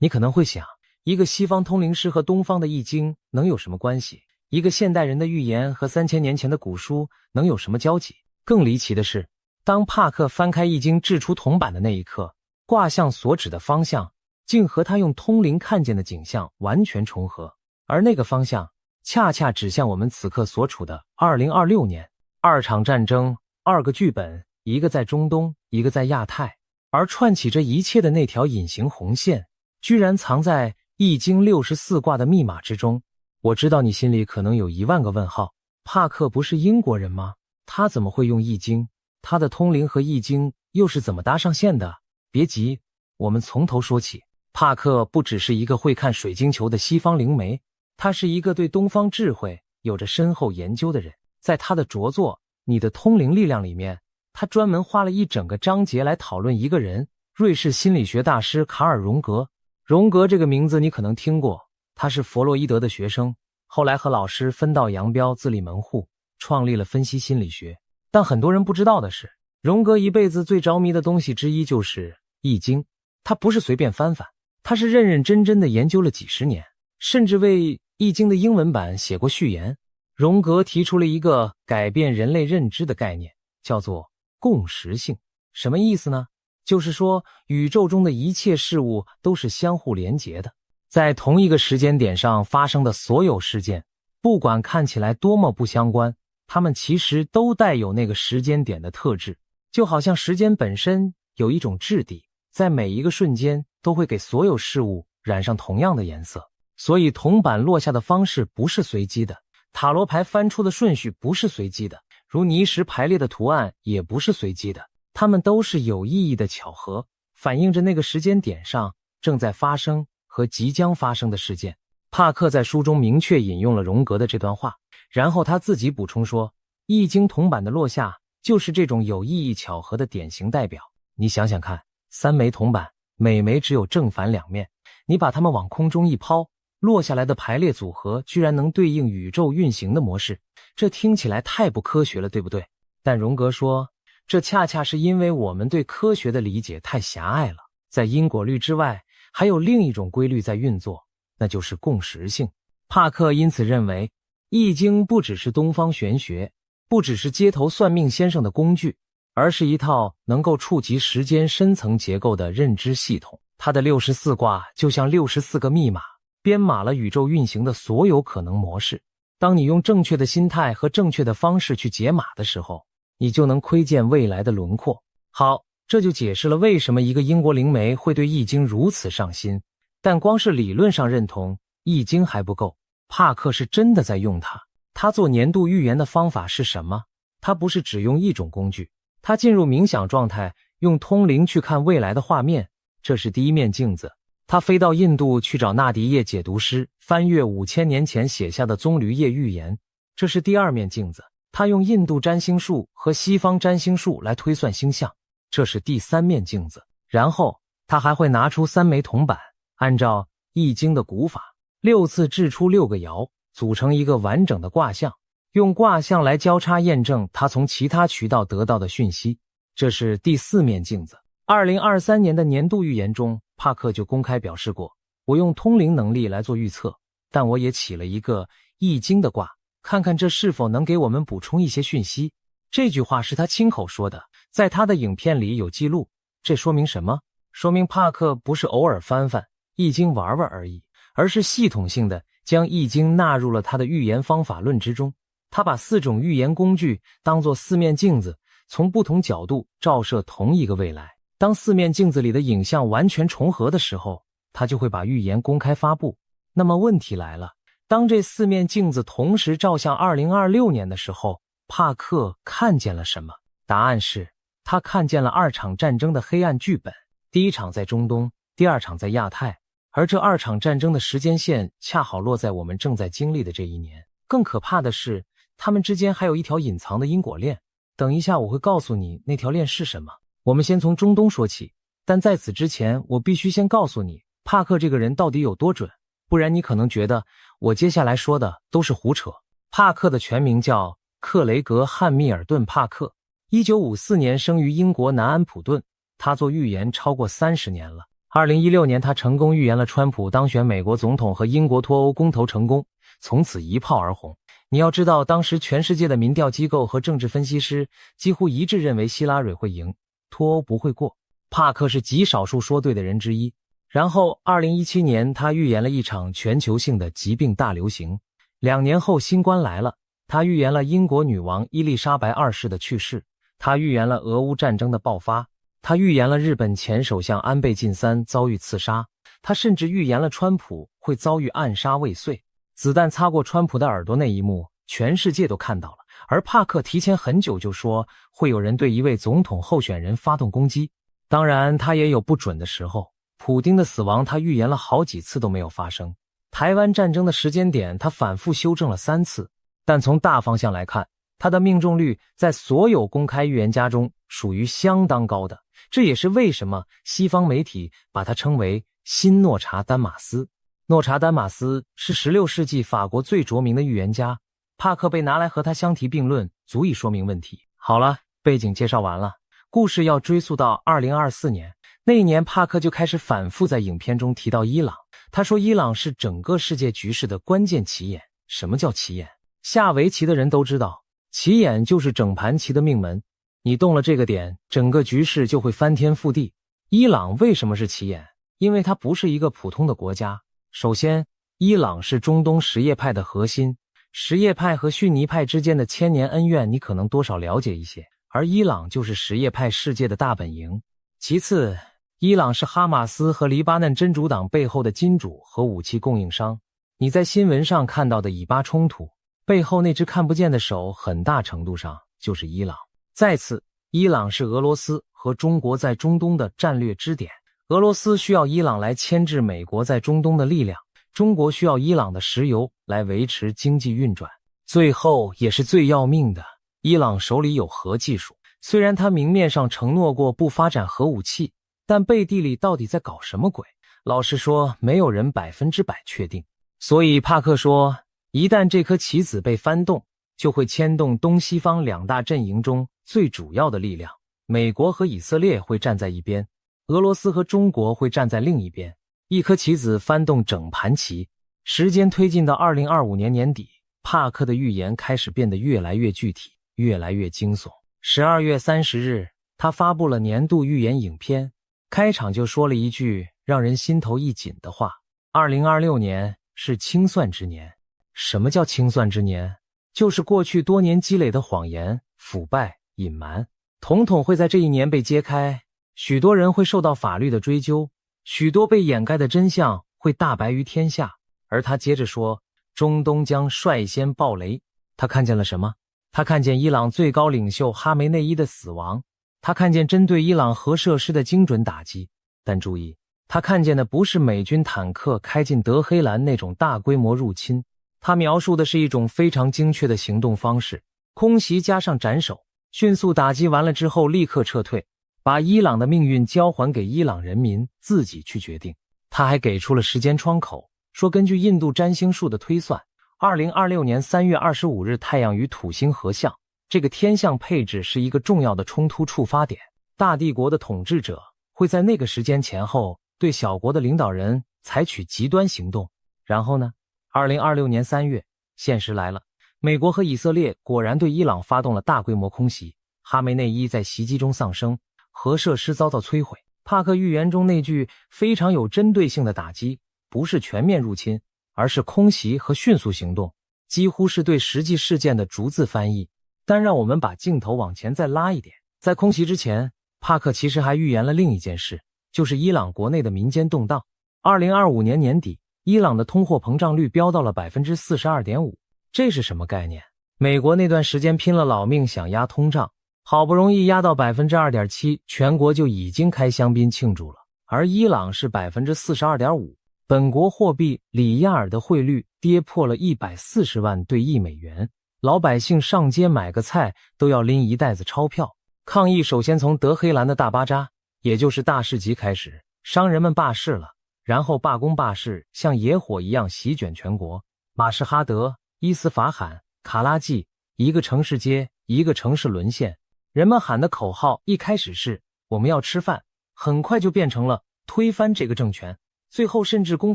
你可能会想，一个西方通灵师和东方的易经能有什么关系？一个现代人的预言和3000年前的古书能有什么交集？更离奇的是，当帕克翻开易经掷出铜板的那一刻，卦象所指的方向竟和他用通灵看见的景象完全重合，而那个方向恰恰指向我们此刻所处的2026年。2场战争，2个剧本，一个在中东，一个在亚太，而串起这一切的那条隐形红线居然藏在易经64卦的密码之中。我知道你心里可能有10000个问号，帕克不是英国人吗？他怎么会用易经？他的通灵和易经又是怎么搭上线的？别急，我们从头说起。帕克不只是一个会看水晶球的西方灵媒，他是一个对东方智慧有着深厚研究的人。在他的着作《你的通灵力量》里面，他专门花了一整个章节来讨论一个人，瑞士心理学大师卡尔·荣格。荣格这个名字你可能听过，他是弗洛伊德的学生，后来和老师分道扬镳，自立门户，创立了分析心理学。但很多人不知道的是，荣格一辈子最着迷的东西之一就是易经。他不是随便翻翻，他是认认真真的研究了几十年，甚至为易经的英文版写过序言。荣格提出了一个改变人类认知的概念，叫做共识性。什么意思呢？就是说宇宙中的一切事物都是相互连结的，在同一个时间点上发生的所有事件，不管看起来多么不相关，它们其实都带有那个时间点的特质。就好像时间本身有一种质地，在每一个瞬间都会给所有事物染上同样的颜色。所以铜板落下的方式不是随机的，塔罗牌翻出的顺序不是随机的，如泥石排列的图案也不是随机的，它们都是有意义的巧合，反映着那个时间点上正在发生和即将发生的事件。帕克在书中明确引用了荣格的这段话，然后他自己补充说，易经铜板的落下就是这种有意义巧合的典型代表。你想想看，3枚铜板，每枚只有正反2面，你把它们往空中一抛，落下来的排列组合居然能对应宇宙运行的模式，这听起来太不科学了，对不对？但荣格说，这恰恰是因为我们对科学的理解太狭隘了。在因果律之外，还有另一种规律在运作，那就是共识性。帕克因此认为，易经不只是东方玄学，不只是街头算命先生的工具，而是一套能够触及时间深层结构的认知系统。它的64卦就像64个密码，编码了宇宙运行的所有可能模式。当你用正确的心态和正确的方式去解码的时候，你就能窥见未来的轮廓。好，这就解释了为什么一个英国灵媒会对易经如此上心。但光是理论上认同易经还不够，帕克是真的在用它。他做年度预言的方法是什么？他不是只用一种工具，他进入冥想状态，用通灵去看未来的画面，这是第一面镜子。他飞到印度去找纳迪叶解读师，翻阅5000年前写下的棕榈叶预言，这是第2面镜子。他用印度占星术和西方占星术来推算星象，这是第3面镜子。然后他还会拿出3枚铜板，按照易经的古法6次掷出6个爻，组成一个完整的卦象，用卦象来交叉验证他从其他渠道得到的讯息，这是第4面镜子。2023年的年度预言中，帕克就公开表示过，我用通灵能力来做预测，但我也起了一个易经的卦，看看这是否能给我们补充一些讯息。这句话是他亲口说的，在他的影片里有记录。这说明什么？说明帕克不是偶尔翻翻易经玩玩而已，而是系统性的将易经纳入了他的预言方法论之中。他把4种预言工具当作4面镜子，从不同角度照射同一个未来。当4面镜子里的影像完全重合的时候，他就会把预言公开发布。那么问题来了，当这4面镜子同时照向2026年的时候，帕克看见了什么？答案是，他看见了2场战争的黑暗剧本。第1场在中东，第2场在亚太，而这2场战争的时间线恰好落在我们正在经历的这一年。更可怕的是，他们之间还有一条隐藏的因果链。等一下我会告诉你那条链是什么。我们先从中东说起，但在此之前，我必须先告诉你，帕克这个人到底有多准，不然你可能觉得我接下来说的都是胡扯。帕克的全名叫克雷格·汉密尔顿·帕克，1954年生于英国南安普顿。他做预言超过30年了。2016年，他成功预言了川普当选美国总统和英国脱欧公投成功，从此一炮而红。你要知道，当时全世界的民调机构和政治分析师几乎一致认为希拉蕊会赢，脱欧不会过。帕克是极少数说对的人之一。然后2017年，他预言了一场全球性的疾病大流行。2年后，新冠来了，他预言了英国女王伊丽莎白2世的去世，他预言了俄乌战争的爆发，他预言了日本前首相安倍晋三遭遇刺杀，他甚至预言了川普会遭遇暗杀未遂。子弹擦过川普的耳朵那一幕，全世界都看到了。而帕克提前很久就说会有人对一位总统候选人发动攻击，当然他也有不准的时候。普丁的死亡他预言了好几次都没有发生，台湾战争的时间点他反复修正了3次，但从大方向来看，他的命中率在所有公开预言家中属于相当高的，这也是为什么西方媒体把他称为新诺查丹马斯。诺查丹马斯是16世纪法国最着名的预言家，帕克被拿来和他相提并论，足以说明问题。好了，背景介绍完了，故事要追溯到2024年。那一年，帕克就开始反复在影片中提到伊朗。他说伊朗是整个世界局势的关键棋眼。什么叫棋眼？下围棋的人都知道，棋眼就是整盘棋的命门，你动了这个点，整个局势就会翻天覆地。伊朗为什么是棋眼？因为它不是一个普通的国家。首先，伊朗是中东什叶派的核心，什叶派和逊尼派之间的千年恩怨你可能多少了解一些，而伊朗就是什叶派世界的大本营。其次，伊朗是哈马斯和黎巴嫩真主党背后的金主和武器供应商。你在新闻上看到的以巴冲突背后那只看不见的手，很大程度上就是伊朗。再次，伊朗是俄罗斯和中国在中东的战略支点。俄罗斯需要伊朗来牵制美国在中东的力量，中国需要伊朗的石油来维持经济运转。最后也是最要命的，伊朗手里有核技术，虽然他明面上承诺过不发展核武器，但背地里到底在搞什么鬼？老实说，没有人100%确定。所以帕克说，一旦这颗棋子被翻动，就会牵动东西方2大阵营中最主要的力量，美国和以色列会站在一边，俄罗斯和中国会站在另一边。一颗棋子翻动整盘棋。时间推进到2025年年底，帕克的预言开始变得越来越具体，越来越惊悚。12月30日，他发布了年度预言影片，开场就说了一句让人心头一紧的话：2026年是清算之年。什么叫清算之年？就是过去多年积累的谎言、腐败、隐瞒，统统会在这一年被揭开。许多人会受到法律的追究，许多被掩盖的真相会大白于天下。而他接着说，中东将率先爆雷。他看见了什么？他看见伊朗最高领袖哈梅内伊的死亡，他看见针对伊朗核设施的精准打击。但注意，他看见的不是美军坦克开进德黑兰那种大规模入侵，他描述的是一种非常精确的行动方式，空袭加上斩首，迅速打击完了之后立刻撤退，把伊朗的命运交还给伊朗人民自己去决定。他还给出了时间窗口，说根据印度占星术的推算，2026年3月25日太阳与土星合相，这个天象配置是一个重要的冲突触发点，大帝国的统治者会在那个时间前后对小国的领导人采取极端行动。然后呢，2026年3月，现实来了，美国和以色列果然对伊朗发动了大规模空袭，哈梅内伊在袭击中丧生，核设施遭到摧毁。帕克预言中那句非常有针对性的打击，不是全面入侵，而是空袭和迅速行动，几乎是对实际事件的逐字翻译。但让我们把镜头往前再拉一点，在空袭之前，帕克其实还预言了另一件事，就是伊朗国内的民间动荡。2025年年底，伊朗的通货膨胀率飙到了 42.5%， 这是什么概念？美国那段时间拼了老命想压通胀，好不容易压到 2.7%， 全国就已经开香槟庆祝了。而伊朗是 42.5%， 本国货币里亚尔的汇率跌破了140万兑1美元，老百姓上街买个菜都要拎一袋子钞票。抗议首先从德黑兰的大巴扎，也就是大市集开始，商人们罢市了，然后罢工罢市像野火一样席卷全国。马什哈德、伊斯法罕、卡拉季，一个城市接一个城市沦陷，人们喊的口号一开始是我们要吃饭，很快就变成了推翻这个政权，最后甚至公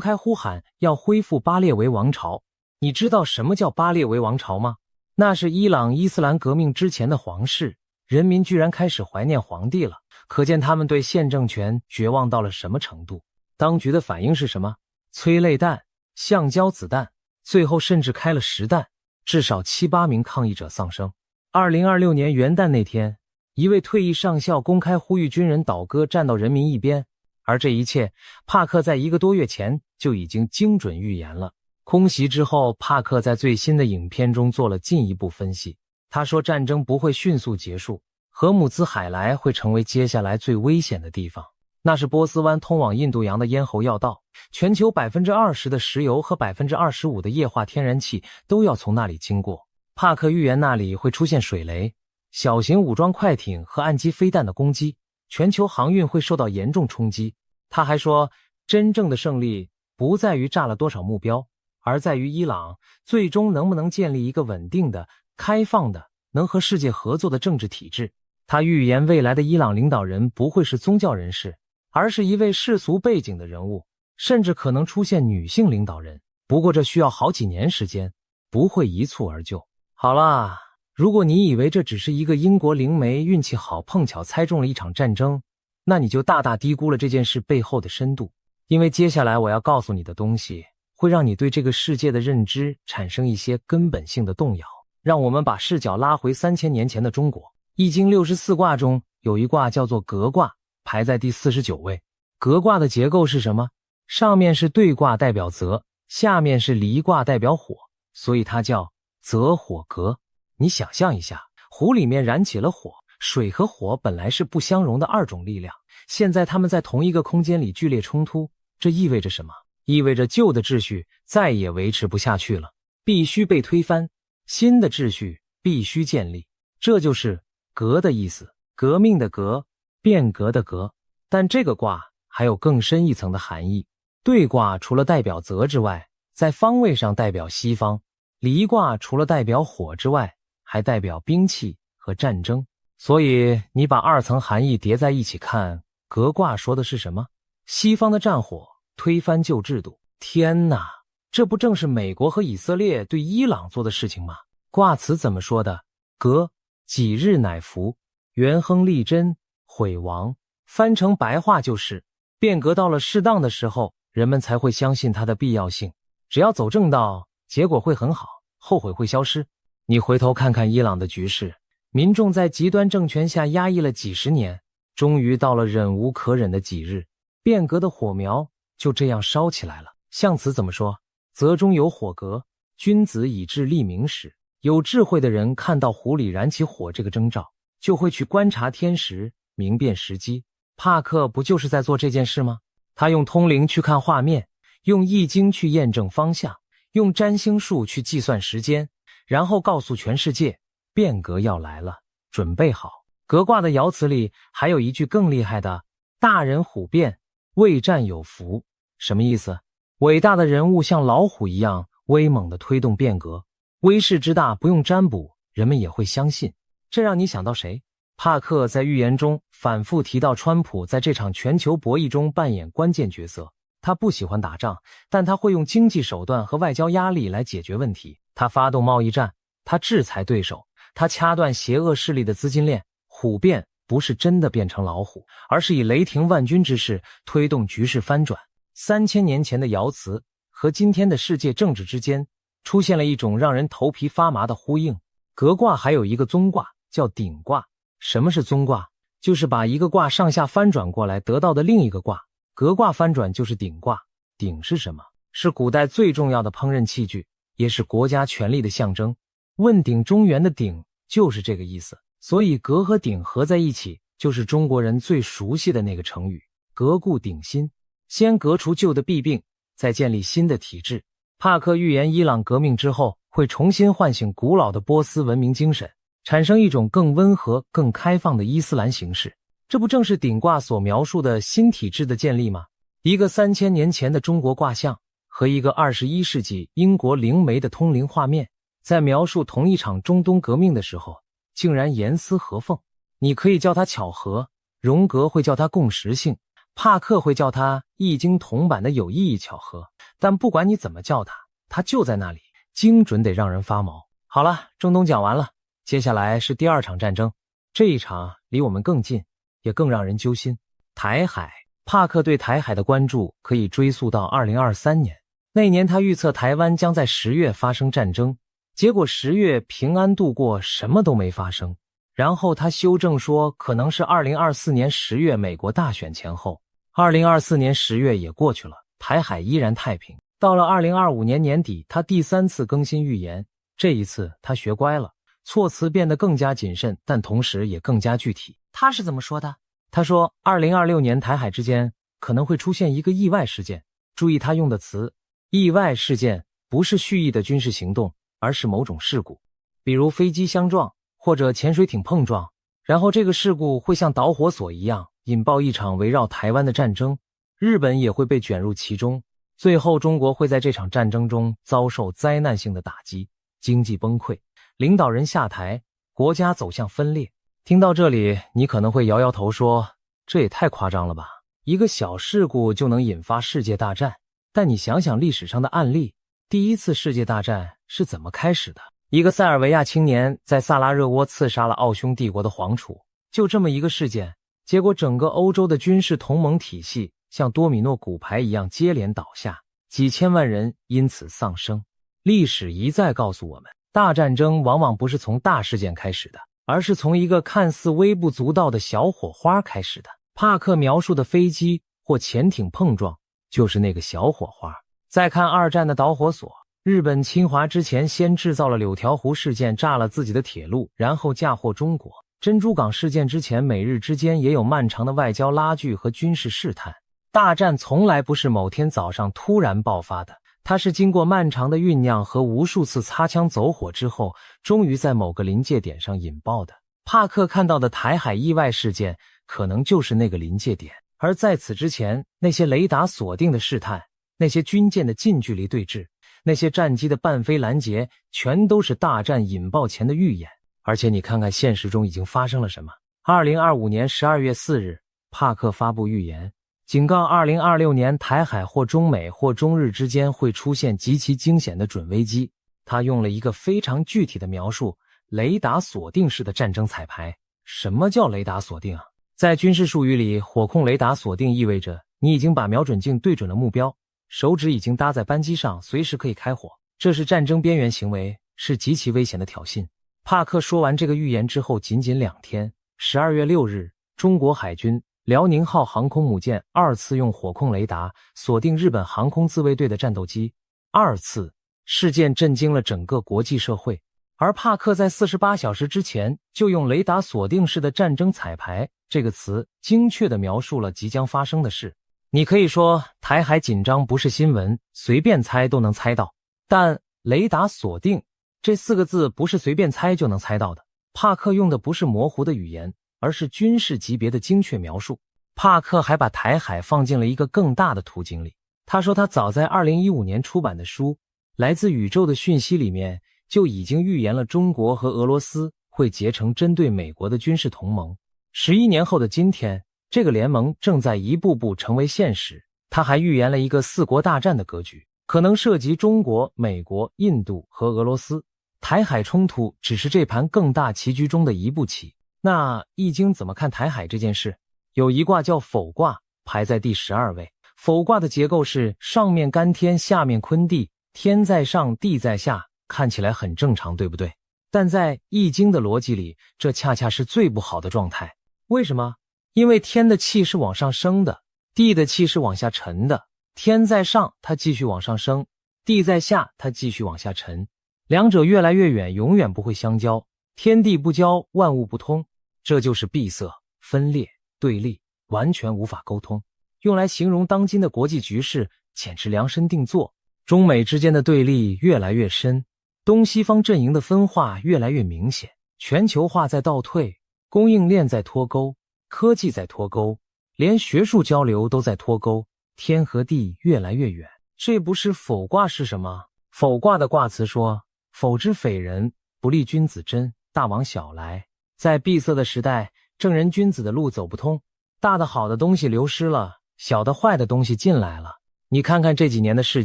开呼喊要恢复巴列维王朝。你知道什么叫巴列维王朝吗？那是伊朗伊斯兰革命之前的皇室，人民居然开始怀念皇帝了，可见他们对现政权绝望到了什么程度。当局的反应是什么？催泪弹、橡胶子弹，最后甚至开了实弹，至少7、8名抗议者丧生。2026年元旦那天，一位退役上校公开呼吁军人倒戈，站到人民一边，而这一切，帕克在1个多月前就已经精准预言了。空袭之后，帕克在最新的影片中做了进一步分析。他说战争不会迅速结束，荷姆兹海来会成为接下来最危险的地方。那是波斯湾通往印度洋的咽喉要道，全球 20% 的石油和 25% 的液化天然气都要从那里经过。帕克预言那里会出现水雷、小型武装快艇和岸基飞弹的攻击，全球航运会受到严重冲击。他还说，真正的胜利不在于炸了多少目标，而在于伊朗最终能不能建立一个稳定的、开放的、能和世界合作的政治体制。他预言未来的伊朗领导人不会是宗教人士，而是一位世俗背景的人物，甚至可能出现女性领导人。不过这需要好几年时间，不会一蹴而就。好啦，如果你以为这只是一个英国灵媒运气好碰巧猜中了一场战争，那你就大大低估了这件事背后的深度。因为接下来我要告诉你的东西会让你对这个世界的认知产生一些根本性的动摇。让我们把视角拉回3000年前的中国。易经64卦中有一卦叫做革卦，排在第49位。革卦的结构是什么？上面是兑卦代表泽，下面是离卦代表火，所以它叫泽火革。你想象一下，湖里面燃起了火，水和火本来是不相容的2种力量，现在它们在同一个空间里剧烈冲突，这意味着什么？意味着旧的秩序再也维持不下去了，必须被推翻，新的秩序必须建立。这就是革的意思，革命的革，变革的革。但这个卦还有更深一层的含义。兑卦除了代表泽之外，在方位上代表西方；离卦除了代表火之外，还代表兵器和战争。所以你把2层含义叠在一起看，革卦说的是什么？西方的战火推翻旧制度。天哪，这不正是美国和以色列对伊朗做的事情吗？卦辞怎么说的？革，几日乃服，元亨利贞，毁亡。翻成白话就是，变革到了适当的时候，人们才会相信它的必要性。只要走正道，结果会很好，后悔会消失。你回头看看伊朗的局势，民众在极端政权下压抑了几十年，终于到了忍无可忍的几日，变革的火苗就这样烧起来了。象辞怎么说？泽中有火革，君子以智立民时。有智慧的人看到湖里燃起火这个征兆，就会去观察天时，明辨时机。帕克不就是在做这件事吗？他用通灵去看画面，用易经去验证方向，用占星术去计算时间，然后告诉全世界，变革要来了，准备好。革卦的爻辞里还有一句更厉害的，大人虎变，未战有福。什么意思？伟大的人物像老虎一样威猛地推动变革，威势之大不用占卜，人们也会相信。这让你想到谁？帕克在预言中反复提到川普在这场全球博弈中扮演关键角色。他不喜欢打仗，但他会用经济手段和外交压力来解决问题。他发动贸易战，他制裁对手，他掐断邪恶势力的资金链。虎变不是真的变成老虎，而是以雷霆万钧之势推动局势翻转。3000年前的爻辞和今天的世界政治之间出现了一种让人头皮发麻的呼应。革卦还有一个综卦叫鼎卦。什么是综卦？就是把一个卦上下翻转过来得到的另一个卦。革卦翻转就是鼎卦。鼎是什么？是古代最重要的烹饪器具，也是国家权力的象征。问鼎中原的鼎就是这个意思。所以革和鼎合在一起，就是中国人最熟悉的那个成语，革故鼎新。先革除旧的弊病，再建立新的体制。帕克预言伊朗革命之后会重新唤醒古老的波斯文明精神，产生一种更温和、更开放的伊斯兰形式。这不正是鼎卦所描述的新体制的建立吗？一个3000年前的中国卦象和一个21世纪英国灵媒的通灵画面，在描述同一场中东革命的时候，竟然严丝合缝。你可以叫它巧合，荣格会叫它共识性，帕克会叫它易经铜板的有意义巧合，但不管你怎么叫它，它就在那里，精准得让人发毛。好了，中东讲完了，接下来是第二场战争，这一场离我们更近，也更让人揪心。台海，帕克对台海的关注可以追溯到2023年，那年他预测台湾将在10月发生战争，结果10月平安度过，什么都没发生。然后他修正说可能是2024年10月美国大选前后。2024年10月也过去了，台海依然太平。到了2025年年底，他第3次更新预言，这一次他学乖了，措辞变得更加谨慎，但同时也更加具体。他是怎么说的？他说2026年台海之间可能会出现一个意外事件，注意他用的词，意外事件不是蓄意的军事行动，而是某种事故，比如飞机相撞或者潜水艇碰撞，然后这个事故会像导火索一样引爆一场围绕台湾的战争，日本也会被卷入其中，最后中国会在这场战争中遭受灾难性的打击，经济崩溃，领导人下台，国家走向分裂。听到这里，你可能会摇摇头说，这也太夸张了吧，一个小事故就能引发世界大战。但你想想历史上的案例，第一次世界大战是怎么开始的？一个塞尔维亚青年在萨拉热窝刺杀了奥匈帝国的皇储，就这么一个事件，结果整个欧洲的军事同盟体系像多米诺骨牌一样接连倒下，几千万人因此丧生。历史一再告诉我们，大战争往往不是从大事件开始的，而是从一个看似微不足道的小火花开始的。帕克描述的飞机或潜艇碰撞就是那个小火花。再看二战的导火索，日本侵华之前先制造了柳条湖事件，炸了自己的铁路，然后嫁祸中国。珍珠港事件之前，美日之间也有漫长的外交拉锯和军事试探。大战从来不是某天早上突然爆发的，它是经过漫长的酝酿和无数次擦枪走火之后，终于在某个临界点上引爆的。帕克看到的台海意外事件可能就是那个临界点，而在此之前，那些雷达锁定的试探，那些军舰的近距离对峙，那些战机的半飞拦截，全都是大战引爆前的预演。而且你看看现实中已经发生了什么。2025年12月4日，帕克发布预言，警告2026年台海或中美或中日之间会出现极其惊险的准危机。他用了一个非常具体的描述，雷达锁定式的战争彩排。什么叫雷达锁定啊？在军事术语里，火控雷达锁定意味着你已经把瞄准镜对准了目标，手指已经搭在扳机上，随时可以开火。这是战争边缘行为，是极其危险的挑衅。帕克说完这个预言之后仅仅2天，12月6日，中国海军辽宁号航空母舰2次用火控雷达锁定日本航空自卫队的战斗机，2次，事件震惊了整个国际社会。而帕克在48小时之前就用雷达锁定式的战争彩排这个词精确地描述了即将发生的事。你可以说台海紧张不是新闻，随便猜都能猜到，但雷达锁定这4个字不是随便猜就能猜到的。帕克用的不是模糊的语言，而是军事级别的精确描述。帕克还把台海放进了一个更大的图景里。他说他早在2015年出版的书《来自宇宙的讯息》里面就已经预言了中国和俄罗斯会结成针对美国的军事同盟。11年后的今天，这个联盟正在一步步成为现实。他还预言了一个4国大战的格局，可能涉及中国、美国、印度和俄罗斯。台海冲突只是这盘更大棋局中的一步棋。那易经怎么看台海这件事？有一卦叫否卦，排在第12位。否卦的结构是上面干天，下面坤地，天在上，地在下，看起来很正常，对不对？但在易经的逻辑里，这恰恰是最不好的状态。为什么？因为天的气是往上升的，地的气是往下沉的。天在上，它继续往上升；地在下，它继续往下沉。两者越来越远，永远不会相交。天地不交，万物不通，这就是闭塞、分裂、对立，完全无法沟通。用来形容当今的国际局势，简直量身定做。中美之间的对立越来越深，东西方阵营的分化越来越明显，全球化在倒退，供应链在脱钩，科技在脱钩，连学术交流都在脱钩，天和地越来越远。这不是否卦是什么？否卦的卦辞说：否之匪人，不立君子贞，大往小来。在闭塞的时代，正人君子的路走不通，大的好的东西流失了，小的坏的东西进来了。你看看这几年的世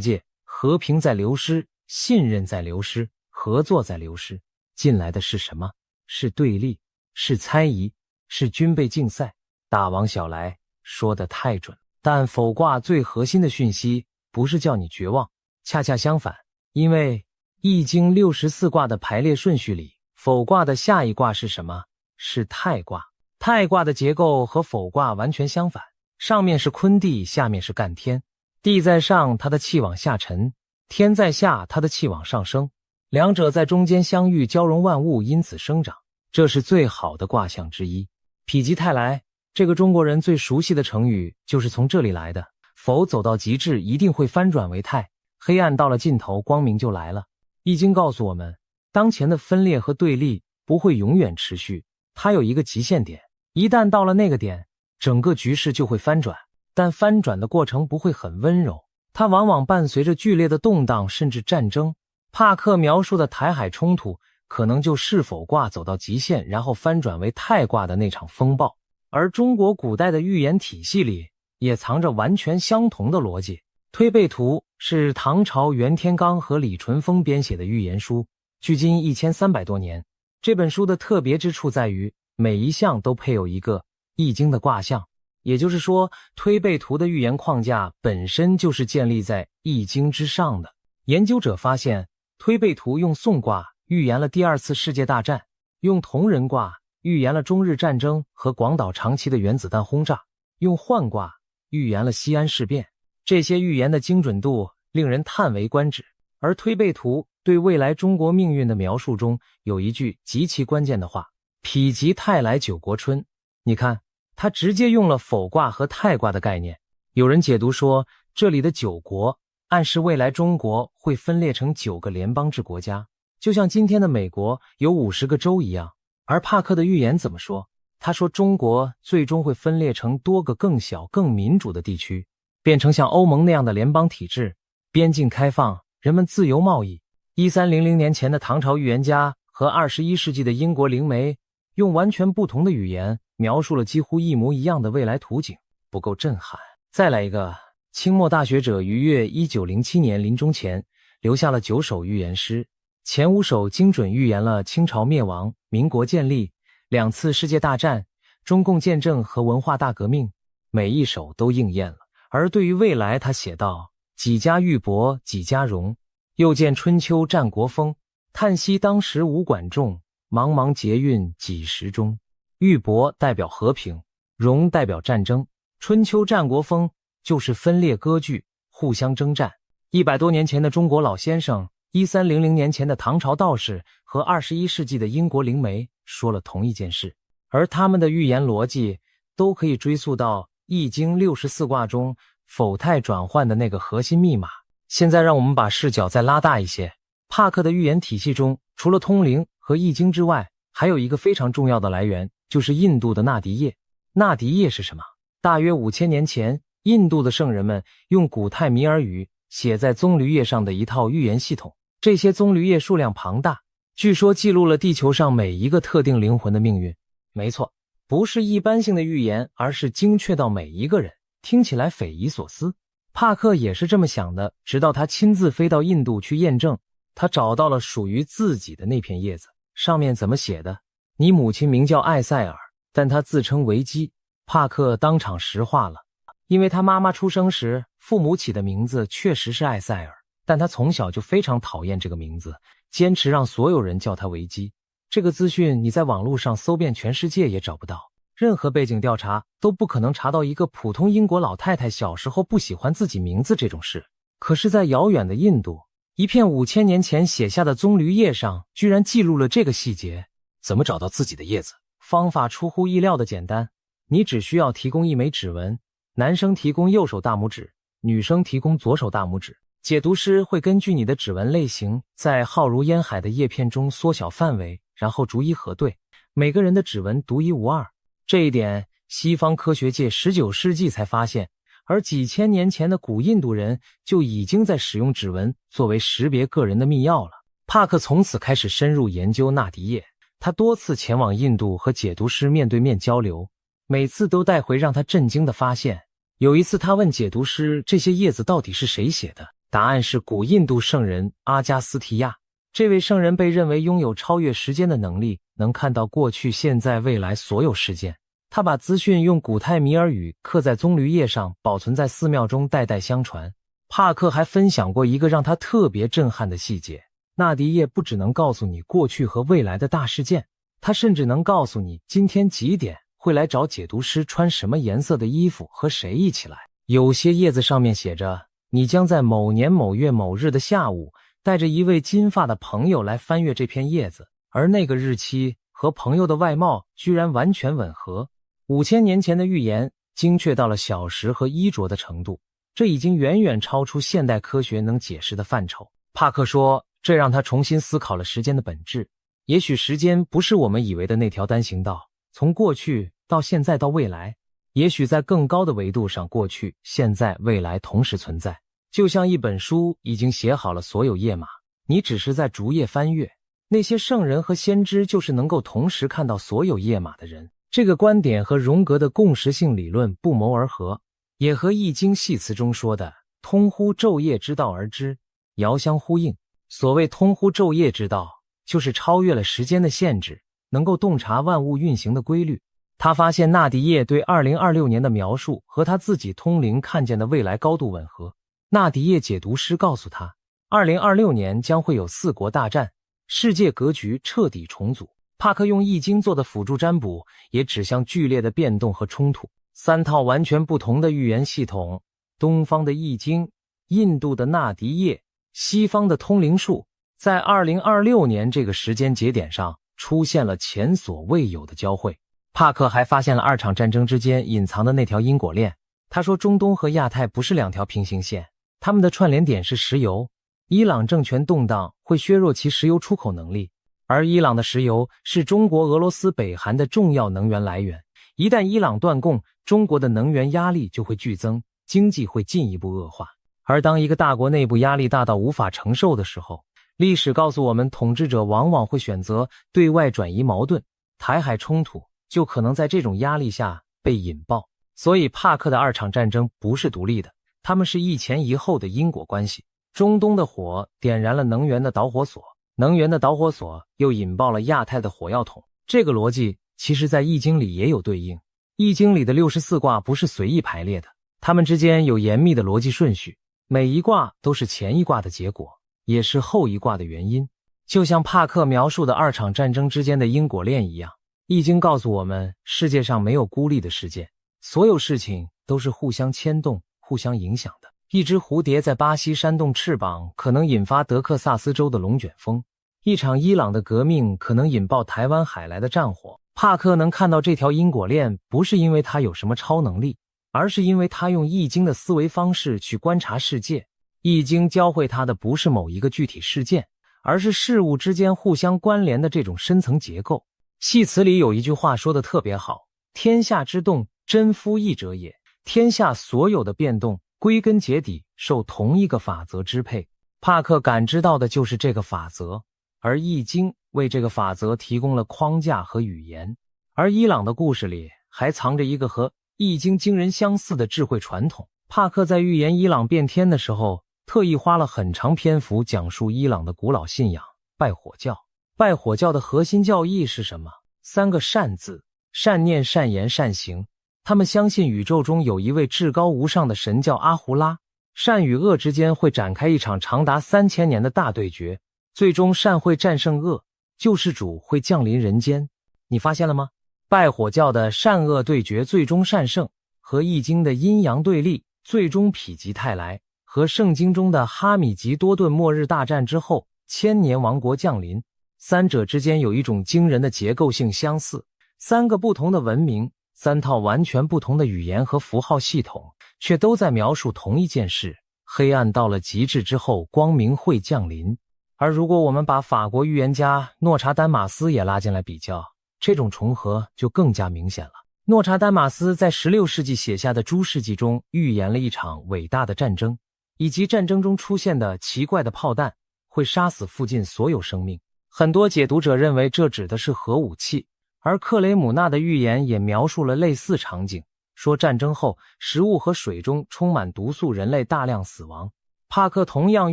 界，和平在流失，信任在流失，合作在流失，进来的是什么？是对立，是猜疑，是军备竞赛。大王小来，说得太准。但否卦最核心的讯息不是叫你绝望，恰恰相反，因为易经64卦的排列顺序里，否卦的下一卦是什么？是太卦。太卦的结构和否卦完全相反，上面是坤地，下面是干天。地在上，它的气往下沉；天在下，它的气往上升。两者在中间相遇，交融万物，因此生长。这是最好的卦象之一。否极泰来，这个中国人最熟悉的成语就是从这里来的。否走到极致，一定会翻转为泰。黑暗到了尽头，光明就来了。易经告诉我们，当前的分裂和对立不会永远持续，它有一个极限点，一旦到了那个点，整个局势就会翻转。但翻转的过程不会很温柔，它往往伴随着剧烈的动荡甚至战争。帕克描述的台海冲突可能就是否卦走到极限，然后翻转为泰卦的那场风暴。而中国古代的预言体系里也藏着完全相同的逻辑。推背图是唐朝袁天罡和李淳风编写的预言书，距今1300多年。这本书的特别之处在于，每一项都配有一个易经的卦象，也就是说，推背图的预言框架本身就是建立在易经之上的。研究者发现，推背图用宋卦预言了第二次世界大战，用同人卦预言了中日战争和广岛长期的原子弹轰炸，用涣卦预言了西安事变。这些预言的精准度令人叹为观止。而推背图对未来中国命运的描述中有一句极其关键的话：否极泰来，九国春。你看，他直接用了否卦和泰卦的概念。有人解读说，这里的九国暗示未来中国会分裂成9个联邦制国家，就像今天的美国有50个州一样。而帕克的预言怎么说？他说中国最终会分裂成多个更小更民主的地区，变成像欧盟那样的联邦体制，边境开放，人们自由贸易。1300年前的唐朝预言家和21世纪的英国灵媒用完全不同的语言描述了几乎一模一样的未来图景，不够震撼？再来一个，清末大学者于越1907年临终前留下了9首预言诗，前5首精准预言了清朝灭亡、民国建立、2次世界大战、中共建政和文化大革命，每一首都应验了。而对于未来，他写道：几家玉帛几家荣，又见春秋战国风，叹息当时无管仲，茫茫劫运几时终。玉帛代表和平，荣代表战争，春秋战国风就是分裂割据，互相征战。100多年前的中国老先生，1300年前的唐朝道士和21世纪的英国灵媒说了同一件事，而他们的预言逻辑都可以追溯到易经64卦中否泰转换的那个核心密码。现在让我们把视角再拉大一些，帕克的预言体系中，除了通灵和易经之外，还有一个非常重要的来源，就是印度的纳迪叶。纳迪叶是什么？大约5000年前，印度的圣人们用古泰米尔语写在棕榈叶上的一套预言系统。这些棕榈叶数量庞大，据说记录了地球上每一个特定灵魂的命运。没错，不是一般性的预言，而是精确到每一个人，听起来匪夷所思。帕克也是这么想的，直到他亲自飞到印度去验证，他找到了属于自己的那片叶子，上面怎么写的？你母亲名叫艾塞尔，但她自称维基。帕克当场石化了，因为他妈妈出生时，父母起的名字确实是艾塞尔，但他从小就非常讨厌这个名字，坚持让所有人叫他维基。这个资讯你在网络上搜遍全世界也找不到，任何背景调查都不可能查到一个普通英国老太太小时候不喜欢自己名字这种事。可是在遥远的印度，一片5000年前写下的棕榈叶上居然记录了这个细节。怎么找到自己的叶子？方法出乎意料的简单，你只需要提供一枚指纹，男生提供右手大拇指，女生提供左手大拇指。解读师会根据你的指纹类型，在浩如烟海的叶片中缩小范围，然后逐一核对，每个人的指纹独一无二。这一点西方科学界19世纪才发现，而几千年前的古印度人就已经在使用指纹作为识别个人的密钥了。帕克从此开始深入研究纳迪叶，他多次前往印度和解读师面对面交流，每次都带回让他震惊的发现。有一次他问解读师这些页子到底是谁写的，答案是古印度圣人阿加斯提亚。这位圣人被认为拥有超越时间的能力，能看到过去、现在、未来所有事件。他把资讯用古泰米尔语刻在棕榈叶上，保存在寺庙中，代代相传。帕克还分享过一个让他特别震撼的细节：纳迪叶不只能告诉你过去和未来的大事件，他甚至能告诉你今天几点会来找解读师，穿什么颜色的衣服，和谁一起来。有些叶子上面写着，你将在某年某月某日的下午带着一位金发的朋友来翻阅这片叶子，而那个日期和朋友的外貌居然完全吻合。5000年前的预言精确到了小时和衣着的程度，这已经远远超出现代科学能解释的范畴。帕克说，这让他重新思考了时间的本质。也许时间不是我们以为的那条单行道，从过去到现在到未来，也许在更高的维度上，过去、现在、未来同时存在。就像一本书已经写好了所有页码，你只是在逐页翻阅。那些圣人和先知就是能够同时看到所有页码的人。这个观点和荣格的共识性理论不谋而合，也和易经系辞中说的通乎昼夜之道而知遥相呼应。所谓通乎昼夜之道，就是超越了时间的限制，能够洞察万物运行的规律。他发现纳迪叶对2026年的描述和他自己通灵看见的未来高度吻合。纳迪叶解读师告诉他，2026年将会有4国大战，世界格局彻底重组。帕克用易经做的辅助占卜也指向剧烈的变动和冲突。3套完全不同的预言系统，东方的易经，印度的纳迪叶，西方的通灵术，在2026年这个时间节点上出现了前所未有的交汇。帕克还发现了2场战争之间隐藏的那条因果链。他说，中东和亚太不是2条平行线，他们的串联点是石油。伊朗政权动荡会削弱其石油出口能力，而伊朗的石油是中国、俄罗斯、北韩的重要能源来源。一旦伊朗断供，中国的能源压力就会剧增，经济会进一步恶化。而当一个大国内部压力大到无法承受的时候，历史告诉我们，统治者往往会选择对外转移矛盾，台海冲突就可能在这种压力下被引爆。所以帕克的2场战争不是独立的，它们是一前一后的因果关系。中东的火点燃了能源的导火索，能源的导火索又引爆了亚太的火药桶。这个逻辑其实在易经里也有对应。易经里的64卦不是随意排列的，它们之间有严密的逻辑顺序，每一卦都是前一卦的结果，也是后一卦的原因。就像帕克描述的2场战争之间的因果链一样，易经告诉我们，世界上没有孤立的事件，所有事情都是互相牵动、互相影响的。一只蝴蝶在巴西扇动翅膀，可能引发德克萨斯州的龙卷风；一场伊朗的革命可能引爆台湾海来的战火。帕克能看到这条因果链，不是因为他有什么超能力，而是因为他用易经的思维方式去观察世界。易经教会他的不是某一个具体事件，而是事物之间互相关联的这种深层结构。系辞里有一句话说得特别好，天下之动，真夫一者也。天下所有的变动归根结底受同一个法则支配。帕克感知到的就是这个法则，而易经为这个法则提供了框架和语言。而伊朗的故事里还藏着一个和易经惊人相似的智慧传统。帕克在预言伊朗变天的时候，特意花了很长篇幅讲述伊朗的古老信仰拜火教。拜火教的核心教义是什么？3个善字：善念、善言、善行。他们相信宇宙中有一位至高无上的神叫阿胡拉，善与恶之间会展开一场长达3000年的大对决，最终善会战胜恶，救世主会降临人间。你发现了吗？拜火教的善恶对决最终善胜，和易经的阴阳对立最终否极泰来，和圣经中的哈米吉多顿末日大战之后千年王国降临，三者之间有一种惊人的结构性相似。3个不同的文明，3套完全不同的语言和符号系统，却都在描述同一件事：黑暗到了极致之后，光明会降临。而如果我们把法国预言家诺查丹马斯也拉进来比较，这种重合就更加明显了。诺查丹马斯在16世纪写下的《诸世纪》中预言了一场伟大的战争，以及战争中出现的奇怪的炮弹会杀死附近所有生命。很多解读者认为这指的是核武器，而克雷姆纳的预言也描述了类似场景，说战争后食物和水中充满毒素，人类大量死亡。帕克同样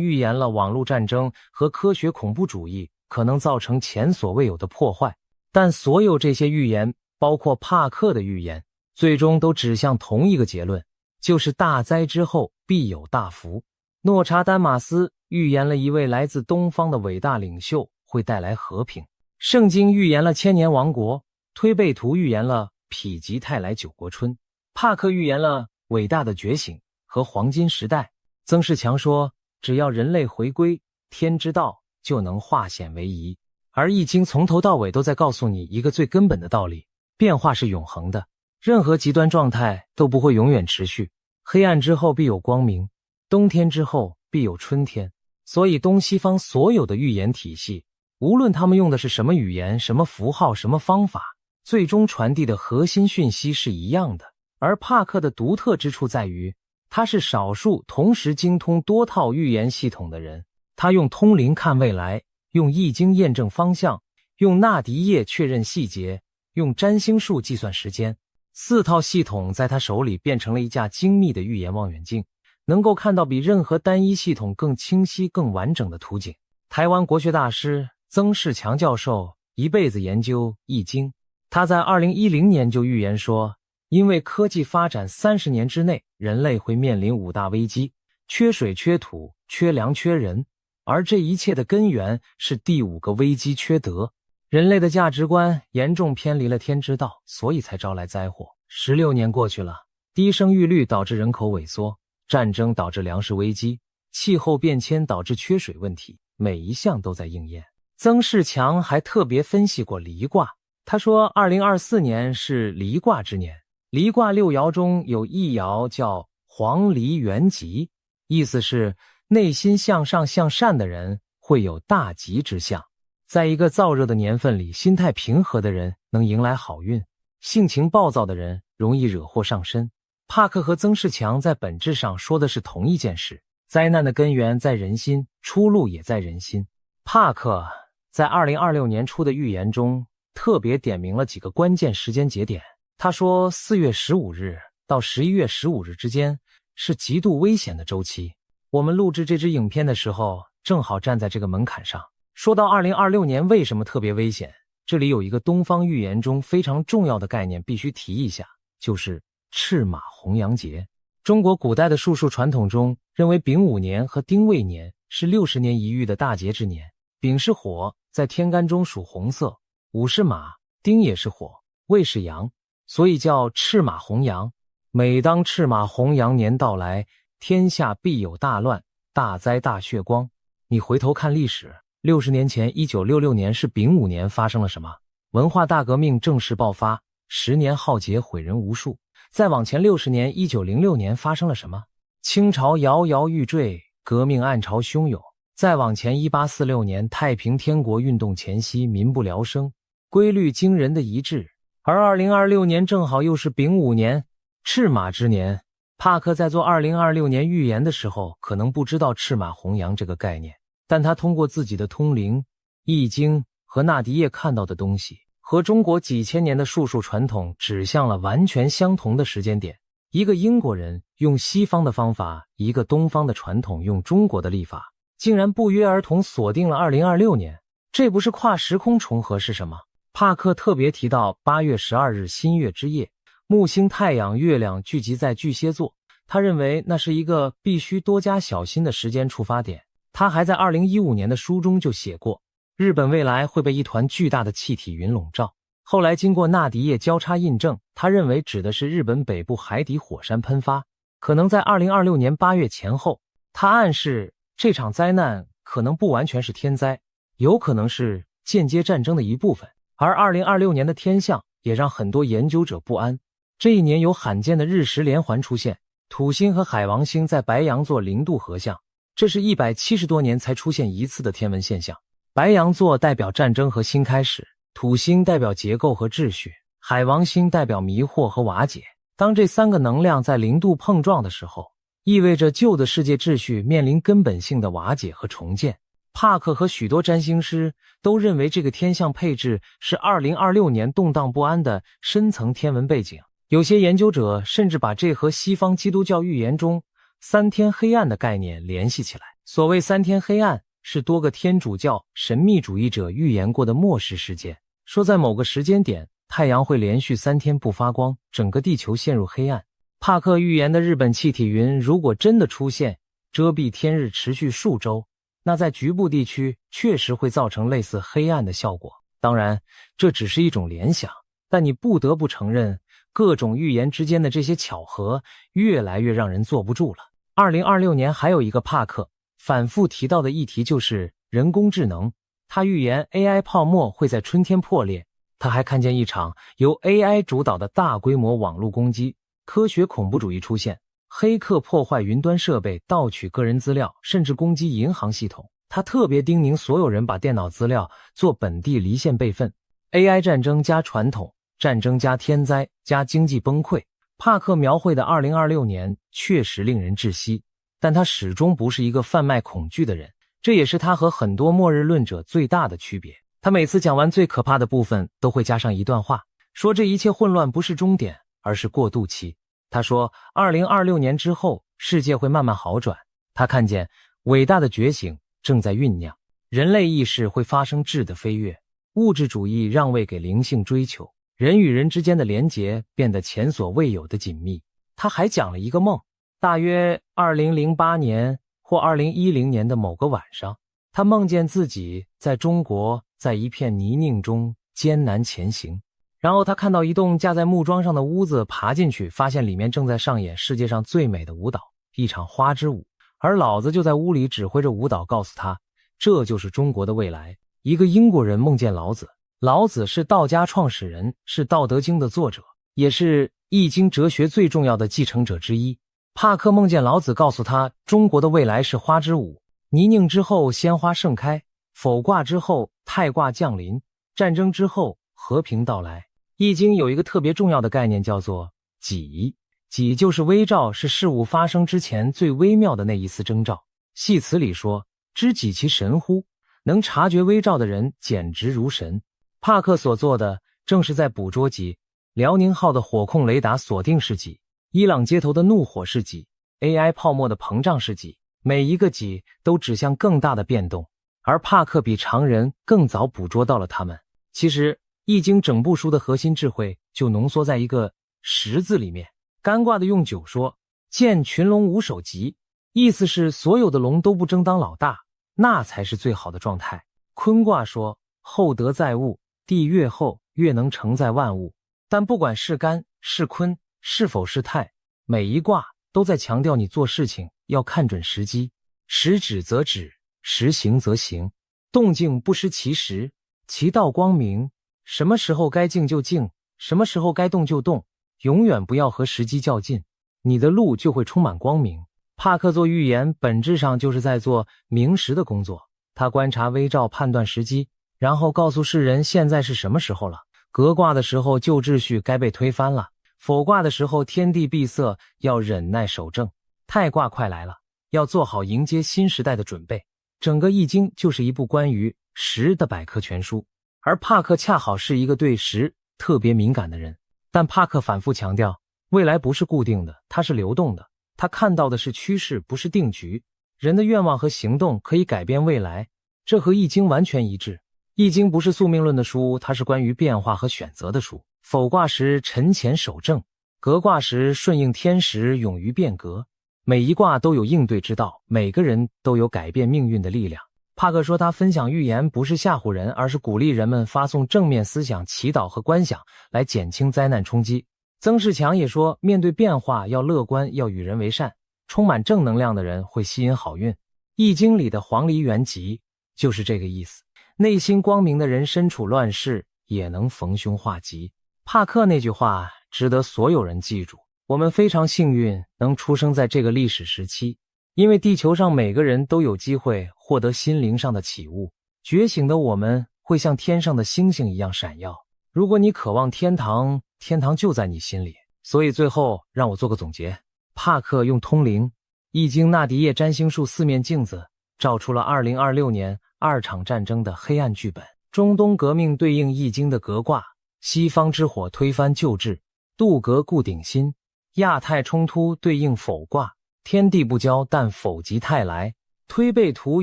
预言了网络战争和科学恐怖主义可能造成前所未有的破坏。但所有这些预言，包括帕克的预言，最终都指向同一个结论，就是大灾之后必有大福。诺查丹马斯预言了一位来自东方的伟大领袖会带来和平，圣经预言了千年王国，推背图预言了否极泰来九国春，帕克预言了伟大的觉醒和黄金时代。曾仕强说，只要人类回归天之道，就能化险为夷。而易经从头到尾都在告诉你一个最根本的道理，变化是永恒的，任何极端状态都不会永远持续，黑暗之后必有光明，冬天之后必有春天。所以东西方所有的预言体系，无论他们用的是什么语言、什么符号、什么方法，最终传递的核心讯息是一样的。而帕克的独特之处在于，他是少数同时精通多套预言系统的人。他用通灵看未来，用易经验证方向，用纳迪叶确认细节，用占星术计算时间。4套系统在他手里变成了一架精密的预言望远镜，能够看到比任何单一系统更清晰、更完整的图景。台湾国学大师曾仕强教授一辈子研究易经，他在2010年就预言说，因为科技发展30年之内，人类会面临5大危机：缺水、缺土、缺粮、缺人。而这一切的根源是第5个危机，缺德。人类的价值观严重偏离了天之道，所以才招来灾祸。16年过去了，低生育率导致人口萎缩，战争导致粮食危机，气候变迁导致缺水问题，每一项都在应验。曾仕强还特别分析过离卦，他说2024年是离卦之年。离卦6爻中有一爻叫黄离元吉，意思是内心向上向善的人会有大吉之象。在一个燥热的年份里，心态平和的人能迎来好运，性情暴躁的人容易惹祸上身。帕克和曾仕强在本质上说的是同一件事，灾难的根源在人心，出路也在人心。帕克在2026年初的预言中特别点明了几个关键时间节点。他说4月15日到11月15日之间是极度危险的周期。我们录制这支影片的时候正好站在这个门槛上。说到2026年为什么特别危险，这里有一个东方预言中非常重要的概念必须提一下，就是赤马红羊节。中国古代的术数传统中认为丙午年和丁未年是60年一遇的大节之年。丙是火，在天干中属红色，午是马，丁也是火，未是阳，所以叫赤马红羊。每当赤马红羊年到来，天下必有大乱、大灾、大血光。你回头看历史，60年前1966年是丙午年，发生了什么？文化大革命正式爆发，10年浩劫，毁人无数。再往前60年1906年发生了什么？清朝摇摇欲坠，革命暗潮汹涌。再往前1846年太平天国运动前夕，民不聊生，规律惊人的一致。而2026年正好又是丙午年，赤马之年。帕克在做2026年预言的时候可能不知道赤马红羊这个概念，但他通过自己的通灵、易经和纳迪叶看到的东西，和中国几千年的术数传统指向了完全相同的时间点。一个英国人用西方的方法，一个东方的传统用中国的历法，竟然不约而同锁定了2026年，这不是跨时空重合是什么？帕克特别提到8月12日新月之夜，木星、太阳、月亮聚集在巨蟹座，他认为那是一个必须多加小心的时间出发点。他还在2015年的书中就写过，日本未来会被一团巨大的气体云笼罩。后来经过纳迪叶交叉印证，他认为指的是日本北部海底火山喷发，可能在2026年8月前后。他暗示这场灾难可能不完全是天灾，有可能是间接战争的一部分。而2026年的天象也让很多研究者不安。这一年有罕见的日食连环出现，土星和海王星在白羊座0度合相，这是170多年才出现一次的天文现象。白羊座代表战争和新开始，土星代表结构和秩序，海王星代表迷惑和瓦解。当这3个能量在0度碰撞的时候，意味着旧的世界秩序面临根本性的瓦解和重建。帕克和许多占星师都认为这个天象配置是2026年动荡不安的深层天文背景。有些研究者甚至把这和西方基督教预言中3天黑暗的概念联系起来。所谓3天黑暗，是多个天主教神秘主义者预言过的末世事件，说在某个时间点，太阳会连续3天不发光，整个地球陷入黑暗。帕克预言的日本气体云如果真的出现，遮蔽天日持续数周，那在局部地区确实会造成类似黑暗的效果。当然，这只是一种联想，但你不得不承认，各种预言之间的这些巧合越来越让人坐不住了。2026年还有一个帕克反复提到的议题就是人工智能，他预言 AI 泡沫会在春天破裂，他还看见一场由 AI 主导的大规模网络攻击，科学恐怖主义出现，黑客破坏云端设备，盗取个人资料，甚至攻击银行系统。他特别叮咛所有人把电脑资料做本地离线备份。 AI 战争加传统，战争加天灾加经济崩溃。帕克描绘的2026年确实令人窒息，但他始终不是一个贩卖恐惧的人，这也是他和很多末日论者最大的区别。他每次讲完最可怕的部分都会加上一段话，说这一切混乱不是终点，而是过渡期。他说2026年之后世界会慢慢好转，他看见伟大的觉醒正在酝酿，人类意识会发生质的飞跃，物质主义让位给灵性追求，人与人之间的连结变得前所未有的紧密。他还讲了一个梦，大约2008年或2010年的某个晚上，他梦见自己在中国，在一片泥泞中艰难前行，然后他看到一栋架在木桩上的屋子，爬进去，发现里面正在上演世界上最美的舞蹈，一场花之舞，而老子就在屋里指挥着舞蹈，告诉他这就是中国的未来。一个英国人梦见老子，老子是道家创始人，是道德经的作者，也是易经哲学最重要的继承者之一。帕克梦见老子告诉他，中国的未来是花之舞，泥泞之后鲜花盛开，否卦之后太卦降临，战争之后和平到来。易经有一个特别重要的概念叫做己，己就是微兆，是事物发生之前最微妙的那一丝征兆。戏词里说，知己其神乎，能察觉微兆的人简直如神。帕克所做的正是在捕捉己，辽宁号的火控雷达锁定是己，伊朗街头的怒火是己， AI 泡沫的膨胀是己，每一个己都指向更大的变动，而帕克比常人更早捕捉到了它们。其实易经整部书的核心智慧就浓缩在一个十字里面。干卦的用九说，见群龙无首级，意思是所有的龙都不争当老大，那才是最好的状态。坤卦说，厚德载物，地越厚越能承载万物。但不管是干是坤是否是泰，每一卦都在强调你做事情要看准时机，时止则止，时行则行，动静不失其时，其道光明。什么时候该静就静，什么时候该动就动，永远不要和时机较劲，你的路就会充满光明。帕克做预言本质上就是在做明时的工作，他观察微兆，判断时机，然后告诉世人现在是什么时候了。革卦的时候旧秩序该被推翻了，否卦的时候天地闭塞，要忍耐守正，泰卦快来了，要做好迎接新时代的准备。整个易经就是一部关于时的百科全书，而帕克恰好是一个对时特别敏感的人。但帕克反复强调，未来不是固定的，它是流动的，他看到的是趋势，不是定局。人的愿望和行动可以改变未来，这和易经完全一致。易经不是宿命论的书，它是关于变化和选择的书。否卦时沉潜守正，革卦时顺应天时，勇于变革。每一卦都有应对之道，每个人都有改变命运的力量。帕克说，他分享预言不是吓唬人，而是鼓励人们发送正面思想、祈祷和观想，来减轻灾难冲击。曾仕强也说，面对变化要乐观，要与人为善，充满正能量的人会吸引好运。易经里的黄鹂元吉就是这个意思，内心光明的人身处乱世也能逢凶化吉。帕克那句话值得所有人记住，我们非常幸运能出生在这个历史时期，因为地球上每个人都有机会获得心灵上的启悟，觉醒的我们会像天上的星星一样闪耀。如果你渴望天堂，天堂就在你心里。所以最后让我做个总结，帕克用通灵、易经、纳迪叶占星术四面镜子照出了2026年2场战争的黑暗剧本。中东革命对应易经的革卦，西方之火推翻旧制，度革固鼎新，亚太冲突对应否卦，天地不交但否极泰来。推背图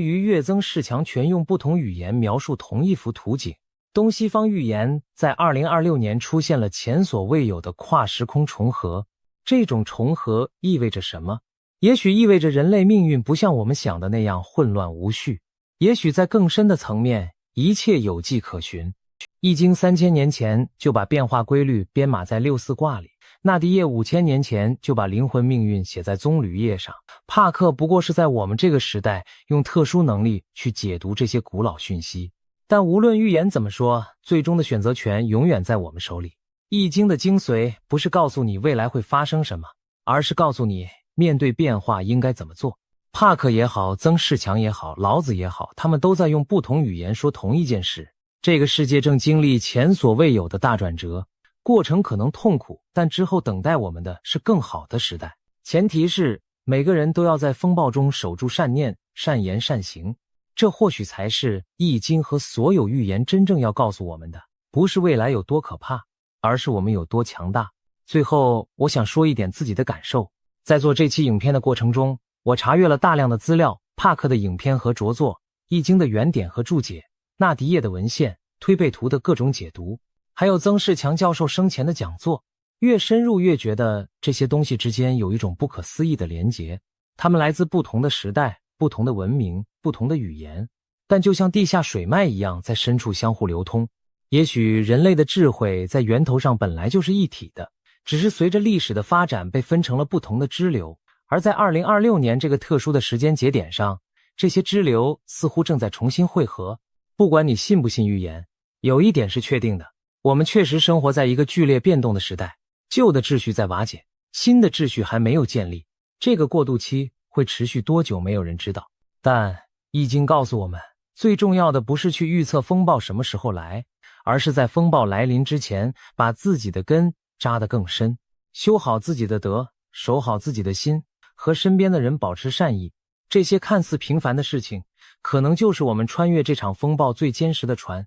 与月增世强全用不同语言描述同一幅图景。东西方预言在2026年出现了前所未有的跨时空重合。这种重合意味着什么？也许意味着人类命运不像我们想的那样混乱无序，也许在更深的层面，一切有迹可循。易经3000年前就把变化规律编码在6、4卦里，纳迪叶5000年前就把灵魂命运写在棕榈叶上，帕克不过是在我们这个时代用特殊能力去解读这些古老讯息。但无论预言怎么说，最终的选择权永远在我们手里。易经的精髓不是告诉你未来会发生什么，而是告诉你面对变化应该怎么做。帕克也好，曾仕强也好，老子也好，他们都在用不同语言说同一件事。这个世界正经历前所未有的大转折，过程可能痛苦，但之后等待我们的是更好的时代。前提是每个人都要在风暴中守住善念、善言、善行。这或许才是易经和所有预言真正要告诉我们的，不是未来有多可怕，而是我们有多强大。最后，我想说一点自己的感受。在做这期影片的过程中，我查阅了大量的资料，帕克的影片和着作，易经的原点和注解，纳迪叶的文献，推背图的各种解读，还有曾仕强教授生前的讲座。越深入越觉得这些东西之间有一种不可思议的连结，它们来自不同的时代、不同的文明、不同的语言，但就像地下水脉一样在深处相互流通。也许人类的智慧在源头上本来就是一体的，只是随着历史的发展被分成了不同的支流，而在2026年这个特殊的时间节点上，这些支流似乎正在重新汇合。不管你信不信预言，有一点是确定的，我们确实生活在一个剧烈变动的时代，旧的秩序在瓦解，新的秩序还没有建立，这个过渡期会持续多久没有人知道。但易经告诉我们，最重要的不是去预测风暴什么时候来，而是在风暴来临之前把自己的根扎得更深，修好自己的德，守好自己的心，和身边的人保持善意。这些看似平凡的事情，可能就是我们穿越这场风暴最坚实的船。